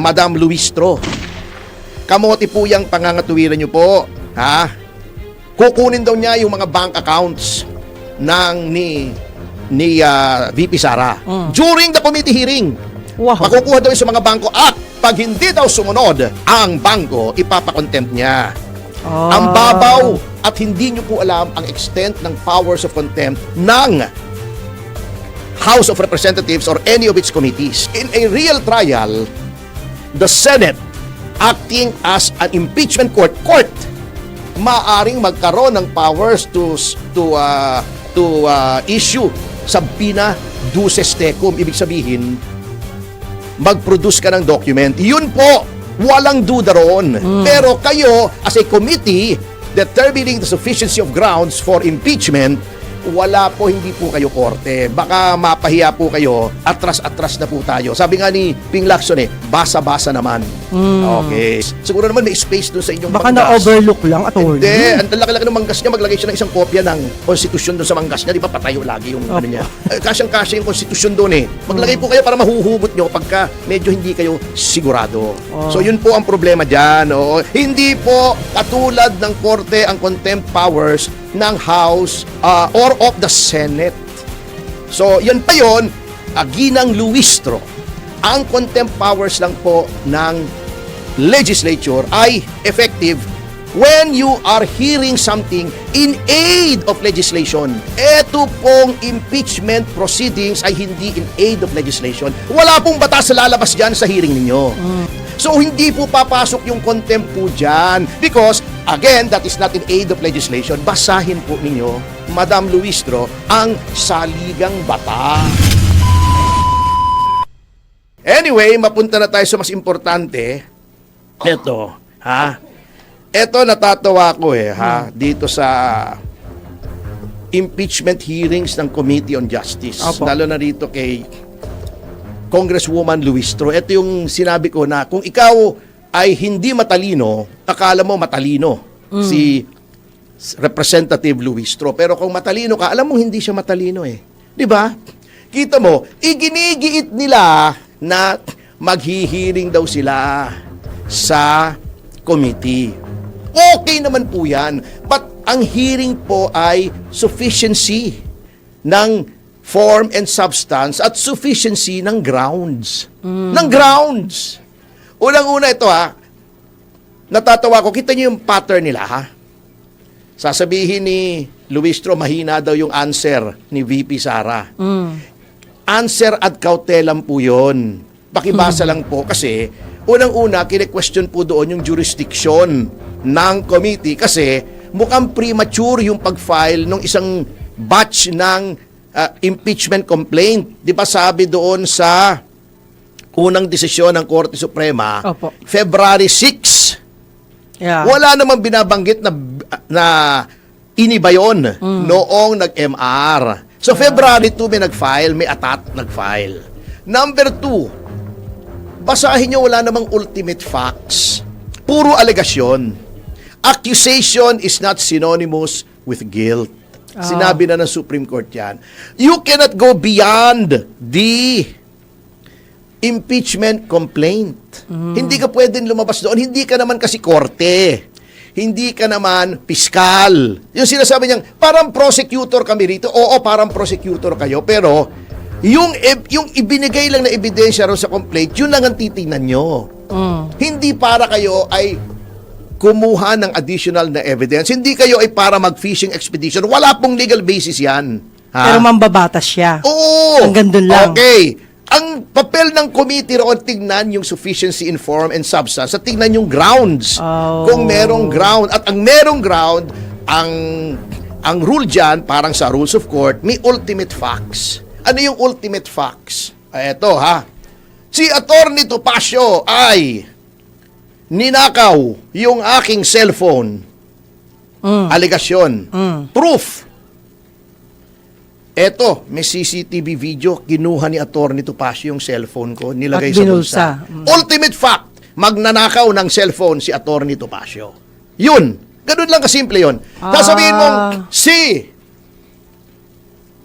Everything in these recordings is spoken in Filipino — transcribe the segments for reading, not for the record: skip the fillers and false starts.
Madam Luistro. Kamote po yung pangangatuwiran nyo po. Ha? Kukunin daw niya yung mga bank accounts ni VP Sara during the committee hearing. Wow. Makukuha daw sa mga bangko at pag hindi daw sumunod ang bangko, ipapakontempt niya. Ang babaw at hindi nyo po alam ang extent ng powers of contempt ng House of Representatives or any of its committees. In a real trial, the Senate, acting as an impeachment court, maaring magkaroon ng powers to issue subpoena duces tecum. Ibig sabihin, mag-produce ka ng document. Yun po, walang duda roon. Pero kayo, as a committee, determining the sufficiency of grounds for impeachment, wala po, hindi po kayo korte. Baka mapahiya po kayo, atras-atras na po tayo. Sabi nga ni Ping Lacson basa-basa naman. Okay. Siguro naman may space doon sa inyong Baka manggas. na-overlook lang, attorney. Hindi. Ang laki-laki ng manggas niya, maglagay siya ng isang kopya ng konstitusyon doon sa manggas niya. Di ba patayo lagi yung ano niya? Kasyang-kasya yung konstitusyon doon Maglagay po kayo para mahuhugot nyo pagka medyo hindi kayo sigurado. So yun po ang problema dyan. Hindi po katulad ng korte ang contempt powers ng House or of the Senate. So, yan pa yun, Ginang Luistro. Ang contempt powers lang po ng legislature ay effective when you are hearing something in aid of legislation. Ito pong impeachment proceedings ay hindi in aid of legislation. Wala pong batas na lalabas dyan sa hearing ninyo. So, hindi po papasok yung contempt po dyan. Because, again, that is not in aid of legislation. Basahin po ninyo, Madam Luistro, ang saligang bata. Anyway, mapunta na tayo sa mas importante. Ito, Ito, natatawa ko dito sa impeachment hearings ng Committee on Justice. Lalo na rito kay Congresswoman Luistro. Ito yung sinabi ko na kung ikaw ay hindi matalino, akala mo matalino si Representative Luistro. Pero kung matalino ka, alam mo hindi siya matalino Di ba? Kita mo, iginigiit nila na maghihiring daw sila sa committee. Okay naman po yan. But ang hearing po ay sufficiency ng form and substance at sufficiency ng grounds. Ng grounds. Unang-una ito natatawa ko. Kita niyo yung pattern nila Sasabihin ni Luistro, mahina daw yung answer ni VP Sara. Answer ad cautelam po yun. Pakibasa lang po kasi unang-una, kine-question po doon yung jurisdiction ng committee kasi mukhang premature yung pag-file ng isang batch ng impeachment complaint. Di ba sabi doon sa unang desisyon ng Korte Suprema, February 6. Wala namang binabanggit na iniba yun noong nag-MR. So February 2 may nag-file, may atat nag-file. Number 2, basahin nyo, wala namang ultimate facts. Puro alegasyon. Accusation is not synonymous with guilt. Sinabi na ng Supreme Court yan. You cannot go beyond the impeachment complaint. Hindi ka pwedeng lumabas doon. Hindi ka naman kasi korte. Hindi ka naman piskal. Yung sinasabi niyang, parang prosecutor kami rito. Oo, parang prosecutor kayo. Pero, yung ibinigay lang na ebidensya ron sa complaint, yun lang ang titingnan nyo. Hindi para kayo ay kumuha ng additional na evidence. Hindi kayo ay para mag-fishing expedition. Wala pong legal basis yan. Pero mambabatas siya. Oo. Hanggang doon lang. Okay. Ang papel ng committee roon, tignan yung sufficiency in form and substance at tignan yung grounds. Kung merong ground. At ang merong ground, ang rule dyan, parang sa rules of court, may ultimate facts. Ano yung ultimate facts? Eto si Atty. Topacio ay ninakaw yung aking cellphone. Alegasyon. Proof. Eto, may CCTV video, kinuha ni Atty. Topacio yung cellphone ko, nilagay sa bulsa. Ultimate fact, magnanakaw ng cellphone si Atty. Topacio. Yun. Ganun lang kasimple yun. Sasabihin mong, si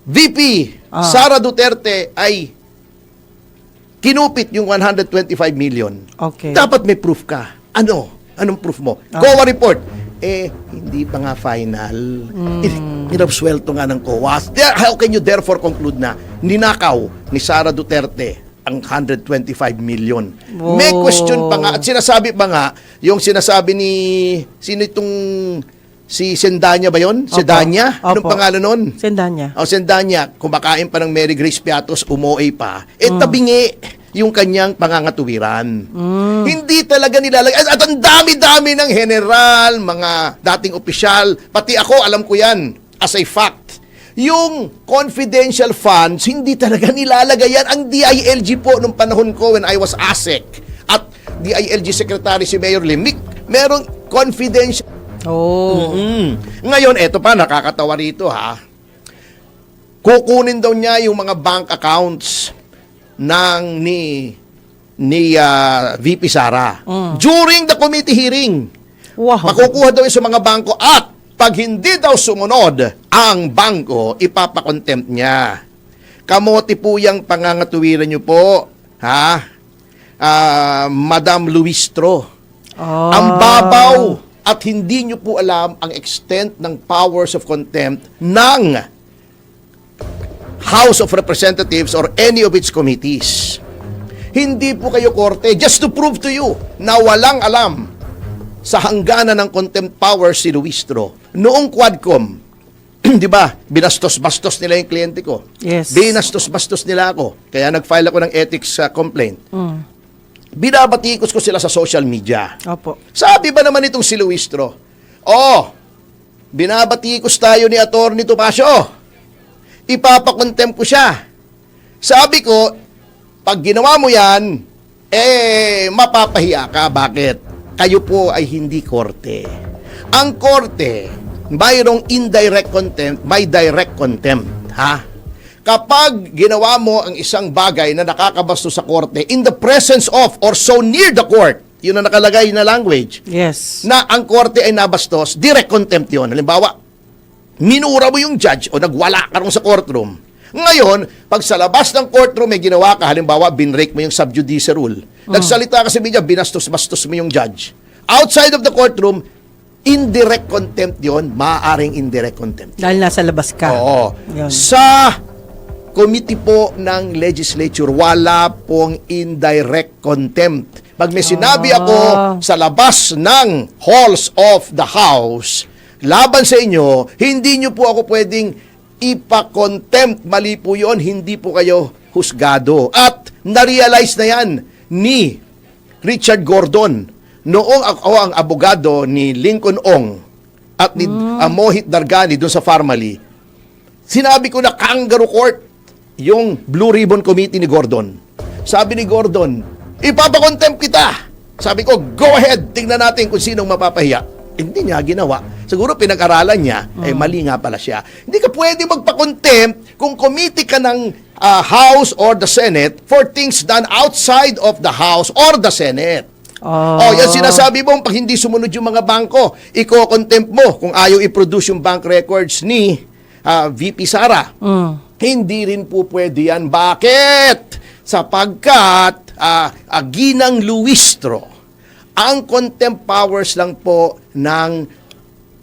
VP Sara Duterte ay kinupit yung 125 million. Okay. Dapat may proof ka. Anong proof mo? COA report. Hindi pa nga final. Inabsuelto nga ng COA. How can you therefore conclude na ninakaw ni Sara Duterte ang 125 million? May question pa nga. At sinasabi pa nga, yung sinasabi ni, sino itong, si Sendanya ba yun? Sendanya? Anong Opo. pangalan nun? Sendanya. Sendanya, kumakain pa ng Mary Grace Piatos, umuwi pa. Tabingi yung kanyang pangangatuwiran. Hindi talaga nilalagay. At ang dami-dami ng general, mga dating opisyal, pati ako, alam ko yan, as a fact. Yung confidential funds, hindi talaga nilalagay yan. Ang DILG po nung panahon ko when I was ASEC at DILG Secretary si Mayor Limik, merong confidential. Ngayon, eto pa, nakakatawa rito ha. Kukunin daw niya yung mga bank accounts ng ni VP Sara during the committee hearing. Wow. Makukuha daw yun sa mga bangko at pag hindi daw sumunod ang bangko, ipapakontempt niya. Kamote po yung pangangatuwiran niyo po, ha? Madam Luistro. Ang babaw at hindi niyo po alam ang extent ng powers of contempt ng House of Representatives or any of its committees. Hindi po kayo korte. Just to prove to you na walang alam sa hangganan ng contempt powers si Luistro. Noong Quadcom, di ba, binastos-bastos nila yung kliyente ko. Yes. Binastos-bastos nila ako. Kaya nag-file ako ng ethics complaint. Binabatikos ko sila sa social media. Opo. Sabi ba naman itong si Luistro, binabatikos tayo ni Atty. Topacio. Ipapakontempt ko siya. Sabi ko, pag ginawa mo yan, mapapahiya ka. Bakit? Kayo po ay hindi korte. Ang korte, mayroong indirect contempt, may direct contempt. Ha? Kapag ginawa mo ang isang bagay na nakakabasto sa korte, in the presence of or so near the court, yun ang nakalagay na language, Yes. na ang korte ay nabastos, direct contempt yun. Halimbawa, minura mo yung judge o nagwala ka rin sa courtroom. Ngayon, pag sa labas ng courtroom may ginawa ka, halimbawa, binrake mo yung sub judice rule. Nagsalita ka sa media, binastos-bastos mo yung judge. Outside of the courtroom, indirect contempt yon, maaaring indirect contempt. Dahil nasa labas ka. Oo. Yun. Sa committee po ng legislature, wala pong indirect contempt. Pag may sinabi ako sa labas ng halls of the House, laban sa inyo, hindi nyo po ako pwedeng ipa-contempt. Mali po yun, hindi po kayo husgado. At na-realize na yan ni Richard Gordon noong ako ang abogado ni Lincoln Ong at ni Mohit Dargani doon sa Farmally. Sinabi ko na kangaroo court yung Blue Ribbon Committee ni Gordon. Sabi ni Gordon, ipapakontempt kita. Sabi ko, go ahead, tingnan natin kung sinong mapapahiya. Hindi niya ginawa. Siguro pinag-aralan niya, mali nga pala siya. Hindi ka pwede magpa-contempt kung committee ka ng House or the Senate for things done outside of the House or the Senate. Yan sinasabi mo, pag hindi sumunod yung mga bangko, iko-contempt mo kung ayaw i-produce yung bank records ni VP Sara. Hindi rin po pwede yan. Bakit? Sapagkat Ginang Luistro, ang contempt powers lang po ng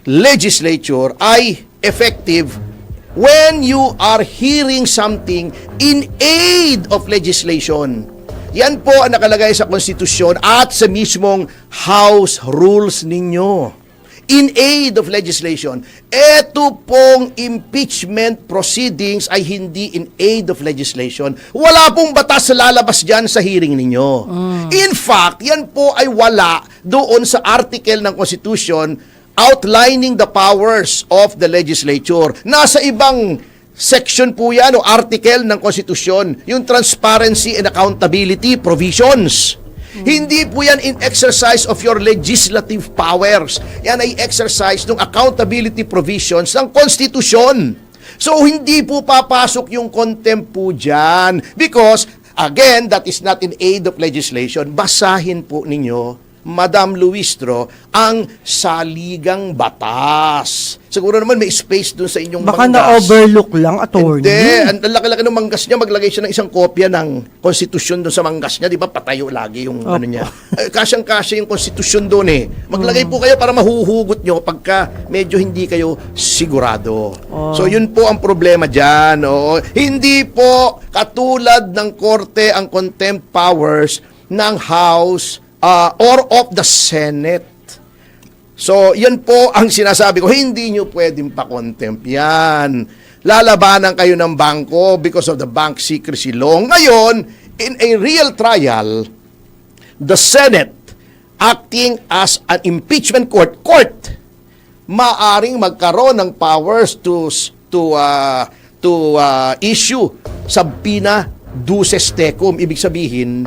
legislature ay effective when you are hearing something in aid of legislation. Yan po ang nakalagay sa konstitusyon at sa mismong House rules ninyo. In aid of legislation. Ito pong impeachment proceedings ay hindi in aid of legislation. Wala pong batas na lalabas dyan sa hearing ninyo. In fact, yan po ay wala doon sa article ng Constitution outlining the powers of the legislature. Nasa ibang section po yan o article ng Constitution, yung transparency and accountability provisions. Hindi po yan in exercise of your legislative powers. Yan ay exercise ng accountability provisions ng Konstitusyon. So, hindi po papasok yung contempt po dyan. Because, again, that is not in aid of legislation. Basahin po ninyo Madam Luistro, ang saligang batas. Siguro naman may space dun sa inyong Baka manggas. na-overlook lang, attorney. Hindi. Ang laki-laki ng manggas niya, maglagay siya ng isang kopya ng konstitusyon doon sa manggas niya. Di ba? Patayo lagi yung ano niya. Kasyang-kasya yung konstitusyon doon eh. Maglagay po kayo para mahuhugot nyo pagka medyo hindi kayo sigurado. So yun po ang problema dyan. Oo. Hindi po katulad ng korte ang contempt powers ng House or of the Senate. So, yan po ang sinasabi ko. Hindi nyo pwedeng pa-contempt yan. Lalabanan kayo ng bangko because of the bank secrecy law. Ngayon, in a real trial, the Senate, acting as an impeachment court, maaring magkaroon ng powers to issue subpoena duces tecum. Ibig sabihin,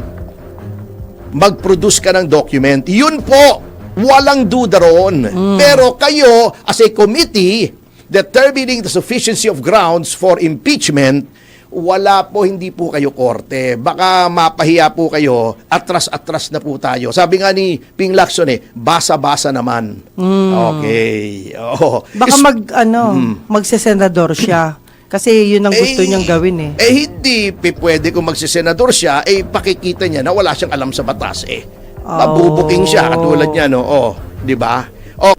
mag-produce ka ng document. Yun po, walang duda roon. Pero kayo, as a committee, determining the sufficiency of grounds for impeachment, wala po, hindi po kayo korte. Baka mapahiya po kayo, atras-atras na po tayo. Sabi nga ni Ping Lacson basa-basa naman. Okay. Oh. Baka magsesenador siya. Kasi yun ang gusto niyang gawin hindi pwede kung magsisenador siya, pakikita niya na wala siyang alam sa batas Mabubuking siya, katulad niya, no? Oh, di ba?